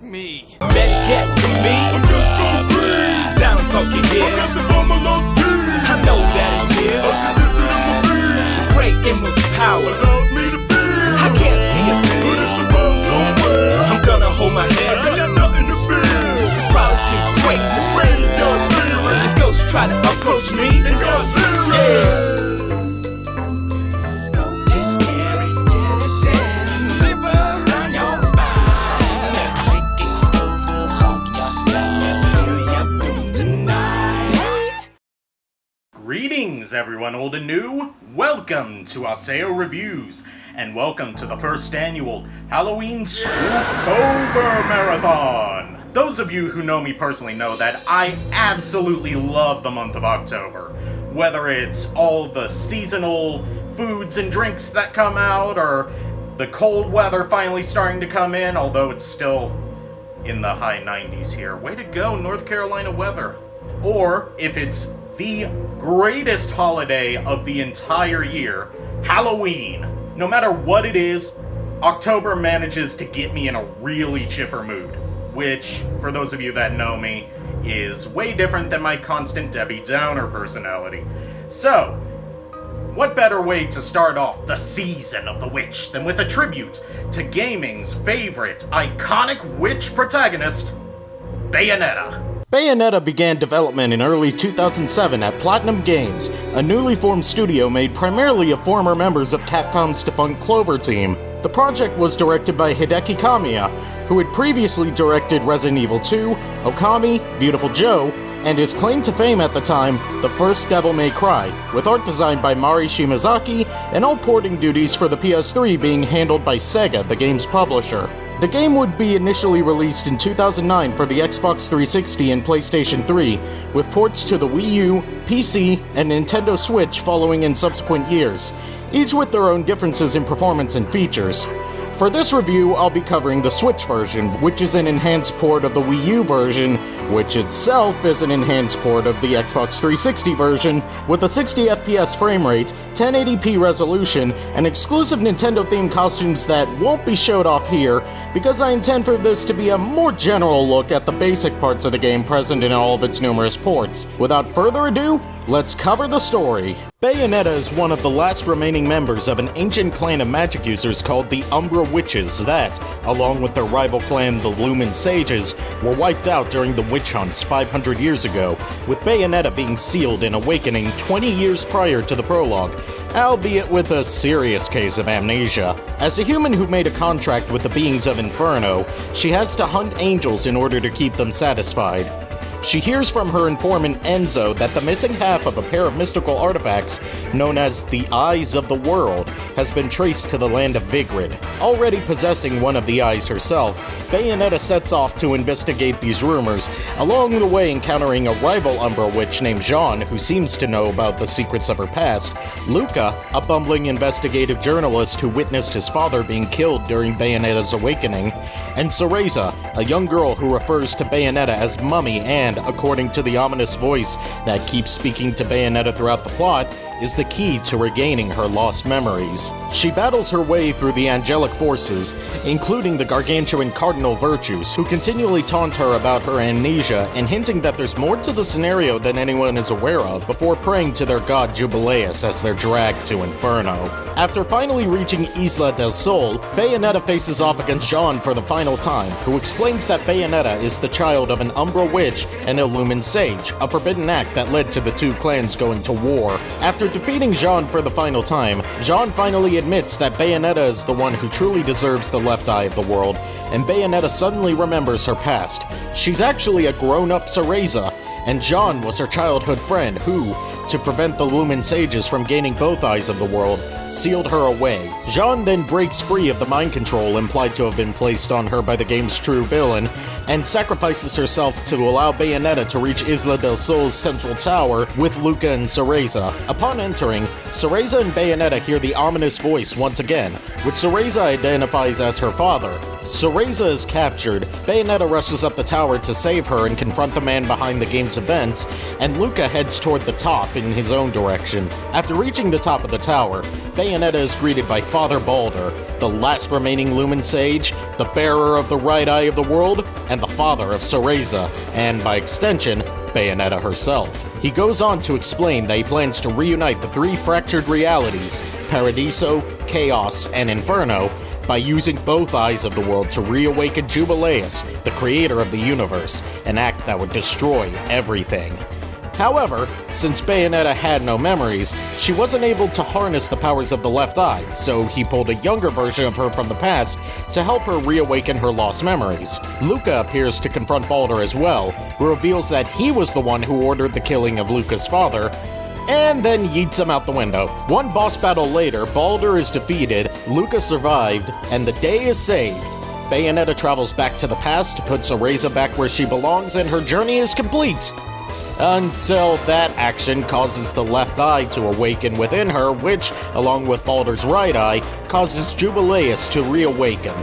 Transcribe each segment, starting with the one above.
me. Better get to me. I'm just gon' breathe. Down and poke your I'm head. just a bum, I lost peace. I know that it's here. I'm consistent in my beat. Great image power. Allows me to feel. I can't see a But thing. it's around somewhere. I'm gonna hold my I head. ain't got nothing to fear. This probably seems crazy. Rain got theory. The ghost try to approach me. Ain't got lyrics. Greetings everyone old and new, welcome to Haseo Reviews, and welcome to the first annual Halloween Spooktober Marathon! Those of you who know me personally know that I absolutely love the month of October. Whether it's all the seasonal foods and drinks that come out, or the cold weather finally starting to come in, although it's still in the high 90s here. Way to go, North Carolina weather. Or if it's the greatest holiday of the entire year, Halloween. No matter what it is, October manages to get me in a really chipper mood, which, for those of you that know me, is way different than my constant Debbie Downer personality. So, what better way to start off the season of the witch than with a tribute to gaming's favorite iconic witch protagonist, Bayonetta. Bayonetta began development in early 2007 at Platinum Games, a newly formed studio made primarily of former members of Capcom's defunct Clover team. The project was directed by Hideki Kamiya, who had previously directed Resident Evil 2, Okami, Beautiful Joe, and his claim to fame at the time, the first Devil May Cry, with art designed by Mari Shimazaki, and all porting duties for the PS3 being handled by Sega, the game's publisher. The game would be initially released in 2009 for the Xbox 360 and PlayStation 3, with ports to the Wii U, PC, and Nintendo Switch following in subsequent years, each with their own differences in performance and features. For this review, I'll be covering the Switch version, which is an enhanced port of the Wii U version, which itself is an enhanced port of the Xbox 360 version, with a 60 FPS frame rate, 1080p resolution, and exclusive Nintendo-themed costumes that won't be showed off here, because I intend for this to be a more general look at the basic parts of the game present in all of its numerous ports. Without further ado, let's cover the story. Bayonetta is one of the last remaining members of an ancient clan of magic users called the Umbra Witches that, along with their rival clan the Lumen Sages, were wiped out during the witch hunts 500 years ago, with Bayonetta being sealed in Awakening 20 years prior to the prologue, albeit with a serious case of amnesia. As a human who made a contract with the beings of Inferno, she has to hunt angels in order to keep them satisfied. She hears from her informant Enzo that the missing half of a pair of mystical artifacts, known as the Eyes of the World, has been traced to the land of Vigrid. Already possessing one of the eyes herself, Bayonetta sets off to investigate these rumors, along the way encountering a rival Umbra witch named Jean, who seems to know about the secrets of her past, Luca, a bumbling investigative journalist who witnessed his father being killed during Bayonetta's awakening, and Cereza, a young girl who refers to Bayonetta as Mummy and, according to the ominous voice that keeps speaking to Bayonetta throughout the plot, is the key to regaining her lost memories. She battles her way through the angelic forces, including the gargantuan Cardinal Virtues, who continually taunt her about her amnesia and hinting that there's more to the scenario than anyone is aware of, before praying to their god Jubileus as they're dragged to Inferno. After finally reaching Isla del Sol, Bayonetta faces off against Jean for the final time, who explains that Bayonetta is the child of an Umbra witch and a Lumen Sage, a forbidden act that led to the two clans going to war. After defeating Jean for the final time, Jean finally admits that Bayonetta is the one who truly deserves the left eye of the world, and Bayonetta suddenly remembers her past. She's actually a grown-up Cereza, and Jean was her childhood friend who, to prevent the Lumen Sages from gaining both eyes of the world, sealed her away. Jean then breaks free of the mind control implied to have been placed on her by the game's true villain, and sacrifices herself to allow Bayonetta to reach Isla del Sol's central tower with Luca and Cereza. Upon entering, Cereza and Bayonetta hear the ominous voice once again, which Cereza identifies as her father. Cereza is captured, Bayonetta rushes up the tower to save her and confront the man behind the game's events, and Luca heads toward the top in his own direction. After reaching the top of the tower, Bayonetta is greeted by Father Baldur, the last remaining Lumen Sage, the bearer of the right eye of the world, and the father of Cereza, and by extension, Bayonetta herself. He goes on to explain that he plans to reunite the three fractured realities, Paradiso, Chaos, and Inferno, by using both eyes of the world to reawaken Jubileus, the creator of the universe, an act that would destroy everything. However, since Bayonetta had no memories, she wasn't able to harness the powers of the left eye, so he pulled a younger version of her from the past to help her reawaken her lost memories. Luca appears to confront Baldur as well, who reveals that he was the one who ordered the killing of Luca's father, and then yeets him out the window. One boss battle later, Baldur is defeated, Luca survived, and the day is saved. Bayonetta travels back to the past to put Cereza back where she belongs, and her journey is complete. Until that action causes the left eye to awaken within her, which, along with Baldur's right eye, causes Jubileus to reawaken.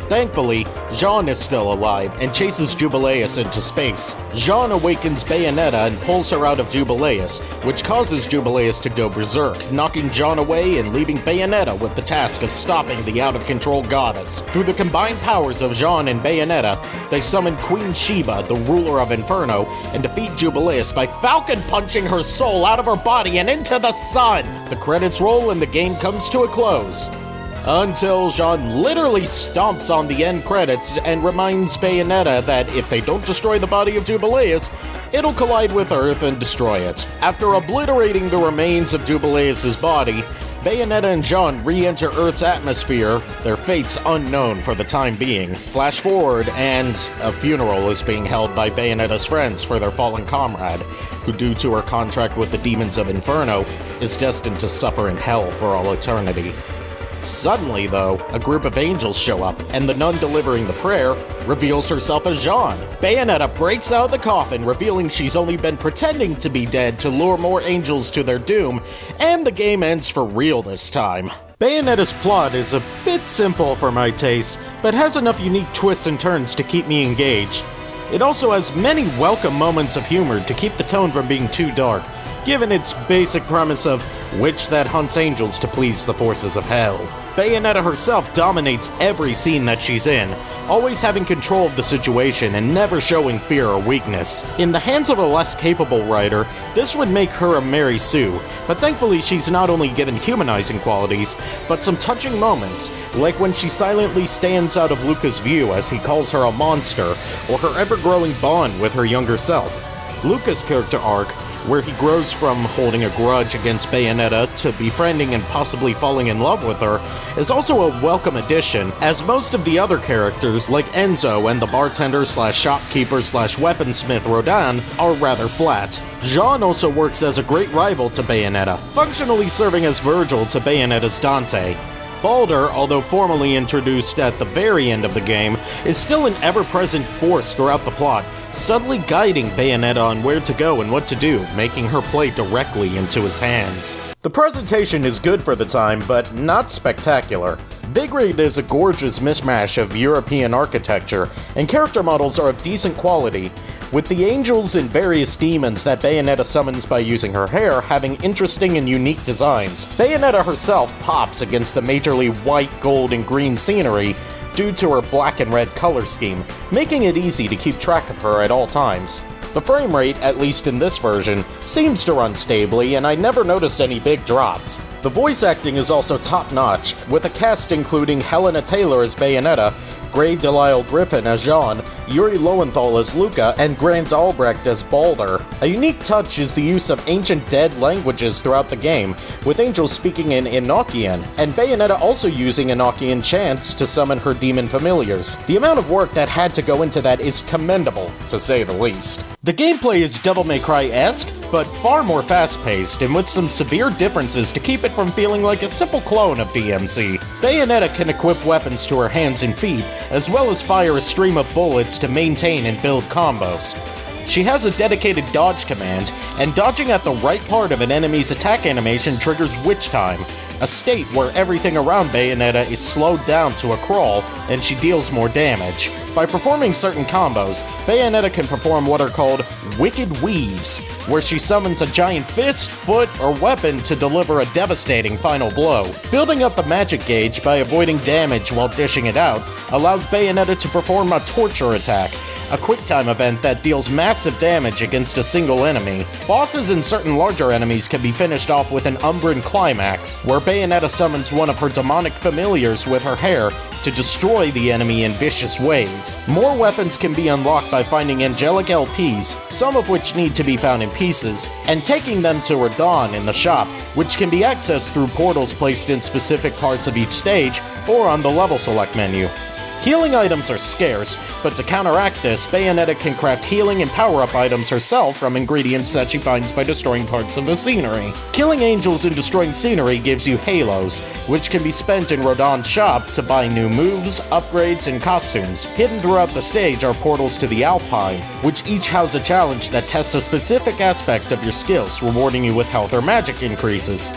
Thankfully, Jean is still alive and chases Jubileus into space. Jean awakens Bayonetta and pulls her out of Jubileus, which causes Jubileus to go berserk, knocking Jean away and leaving Bayonetta with the task of stopping the out-of-control goddess. Through the combined powers of Jean and Bayonetta, they summon Queen Sheba, the ruler of Inferno, and defeat Jubileus by falcon punching her soul out of her body and into the sun! The credits roll and the game comes to a close. Until Jean literally stomps on the end credits and reminds Bayonetta that if they don't destroy the body of Jubileus, it'll collide with Earth and destroy it. After obliterating the remains of Jubileus' body, Bayonetta and Jean re-enter Earth's atmosphere, their fates unknown for the time being. Flash forward, and a funeral is being held by Bayonetta's friends for their fallen comrade, who due to her contract with the demons of Inferno, is destined to suffer in hell for all eternity. Suddenly, though, a group of angels show up, and the nun delivering the prayer reveals herself as Jean. Bayonetta breaks out of the coffin, revealing she's only been pretending to be dead to lure more angels to their doom, and the game ends for real this time. Bayonetta's plot is a bit simple for my taste, but has enough unique twists and turns to keep me engaged. It also has many welcome moments of humor to keep the tone from being too dark, given its basic premise of witch that hunts angels to please the forces of hell. Bayonetta herself dominates every scene that she's in, always having control of the situation and never showing fear or weakness. In the hands of a less capable writer, this would make her a Mary Sue, but thankfully she's not only given humanizing qualities, but some touching moments, like when she silently stands out of Luca's view as he calls her a monster, or her ever-growing bond with her younger self. Luca's character arc, where he grows from holding a grudge against Bayonetta to befriending and possibly falling in love with her, is also a welcome addition, as most of the other characters, like Enzo and the bartender/shopkeeper/weaponsmith Rodan, are rather flat. Jean also works as a great rival to Bayonetta, functionally serving as Virgil to Bayonetta's Dante. Baldur, although formally introduced at the very end of the game, is still an ever-present force throughout the plot, subtly guiding Bayonetta on where to go and what to do, making her play directly into his hands. The presentation is good for the time, but not spectacular. Vigrid is a gorgeous mishmash of European architecture, and character models are of decent quality, with the angels and various demons that Bayonetta summons by using her hair having interesting and unique designs. Bayonetta herself pops against the majorly white, gold, and green scenery due to her black and red color scheme, making it easy to keep track of her at all times. The frame rate, at least in this version, seems to run stably, and I never noticed any big drops. The voice acting is also top-notch, with a cast including Helena Taylor as Bayonetta, Gray Delisle Griffin as Jean, Yuri Lowenthal as Luca, and Grant Albrecht as Baldur. A unique touch is the use of ancient dead languages throughout the game, with angels speaking in Enochian, and Bayonetta also using Enochian chants to summon her demon familiars. The amount of work that had to go into that is commendable, to say the least. The gameplay is Devil May Cry-esque, but far more fast-paced, and with some severe differences to keep it from feeling like a simple clone of DMC. Bayonetta can equip weapons to her hands and feet, as well as fire a stream of bullets to maintain and build combos. She has a dedicated dodge command, and dodging at the right part of an enemy's attack animation triggers Witch Time, a state where everything around Bayonetta is slowed down to a crawl and she deals more damage. By performing certain combos, Bayonetta can perform what are called Wicked Weaves, where she summons a giant fist, foot, or weapon to deliver a devastating final blow. Building up the magic gauge by avoiding damage while dishing it out allows Bayonetta to perform a torture attack, a quick-time event that deals massive damage against a single enemy. Bosses and certain larger enemies can be finished off with an Umbran Climax, where Bayonetta summons one of her demonic familiars with her hair to destroy the enemy in vicious ways. More weapons can be unlocked by finding angelic LPs, some of which need to be found in pieces, and taking them to Radon in the shop, which can be accessed through portals placed in specific parts of each stage or on the level select menu. Healing items are scarce, but to counteract this, Bayonetta can craft healing and power-up items herself from ingredients that she finds by destroying parts of the scenery. Killing angels and destroying scenery gives you halos, which can be spent in Rodon's shop to buy new moves, upgrades, and costumes. Hidden throughout the stage are portals to the Alpine, which each house a challenge that tests a specific aspect of your skills, rewarding you with health or magic increases.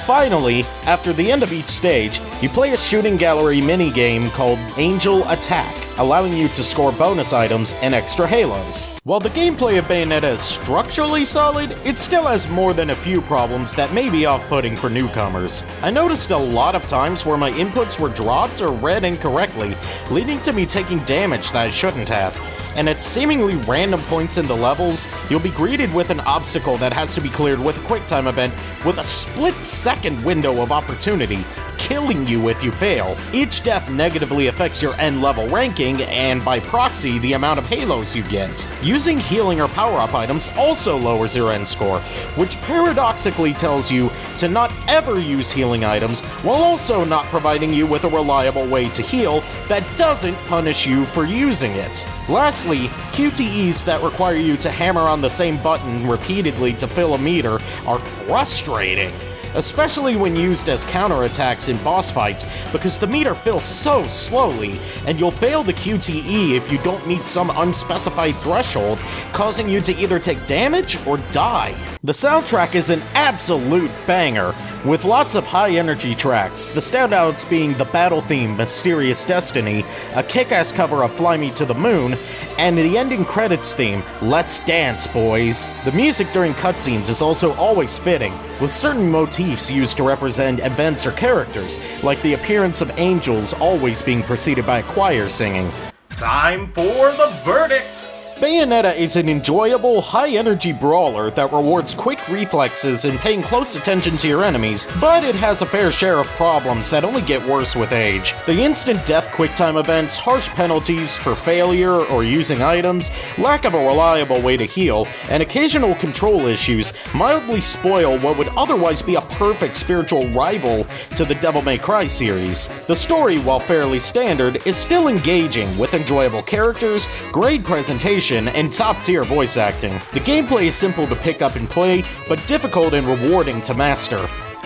Finally, after the end of each stage, you play a shooting gallery minigame called Angel Attack, allowing you to score bonus items and extra halos. While the gameplay of Bayonetta is structurally solid, it still has more than a few problems that may be off-putting for newcomers. I noticed a lot of times where my inputs were dropped or read incorrectly, leading to me taking damage that I shouldn't have. And at seemingly random points in the levels, you'll be greeted with an obstacle that has to be cleared with a quick-time event with a split-second window of opportunity, killing you if you fail. Each death negatively affects your end-level ranking, and by proxy, the amount of halos you get. Using healing or power-up items also lowers your end score, which paradoxically tells you to not ever use healing items, while also not providing you with a reliable way to heal that doesn't punish you for using it. Lastly, QTEs that require you to hammer on the same button repeatedly to fill a meter are frustrating, especially when used as counterattacks in boss fights, because the meter fills so slowly, and you'll fail the QTE if you don't meet some unspecified threshold, causing you to either take damage or die. The soundtrack is an absolute banger, with lots of high-energy tracks, the standouts being the battle theme Mysterious Destiny, a kick-ass cover of Fly Me to the Moon, and the ending credits theme, Let's Dance, Boys. The music during cutscenes is also always fitting, with certain motifs used to represent events or characters, like the appearance of angels always being preceded by a choir singing. Time for the verdict! Bayonetta is an enjoyable, high-energy brawler that rewards quick reflexes and paying close attention to your enemies, but it has a fair share of problems that only get worse with age. The instant death quick-time events, harsh penalties for failure or using items, lack of a reliable way to heal, and occasional control issues mildly spoil what would otherwise be a perfect spiritual rival to the Devil May Cry series. The story, while fairly standard, is still engaging, with enjoyable characters, great presentation, and top-tier voice acting. The gameplay is simple to pick up and play, but difficult and rewarding to master.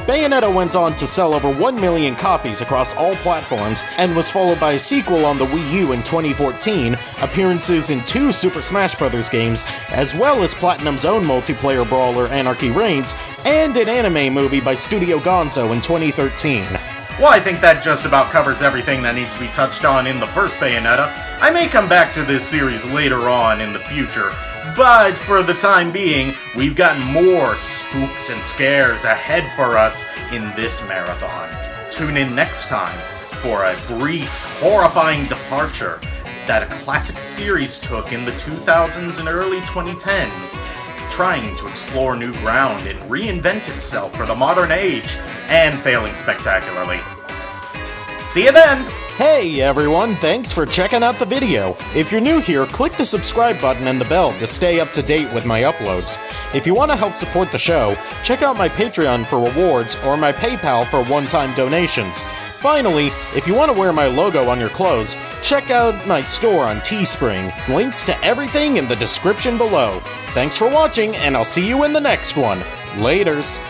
Bayonetta went on to sell over 1 million copies across all platforms, and was followed by a sequel on the Wii U in 2014, appearances in 2 Super Smash Bros. Games, as well as Platinum's own multiplayer brawler Anarchy Reigns, and an anime movie by Studio Gonzo in 2013. Well, I think that just about covers everything that needs to be touched on in the first Bayonetta. I may come back to this series later on in the future, but for the time being, we've got more spooks and scares ahead for us in this marathon. Tune in next time for a brief, horrifying departure that a classic series took in the 2000s and early 2010s, trying to explore new ground and reinvent itself for the modern age, and failing spectacularly. See you then! Hey everyone, thanks for checking out the video. If you're new here, click the subscribe button and the bell to stay up to date with my uploads. If you want to help support the show, check out my Patreon for rewards or my PayPal for one-time donations. Finally, if you want to wear my logo on your clothes, check out my store on Teespring. Links to everything in the description below. Thanks for watching, and I'll see you in the next one. Laters.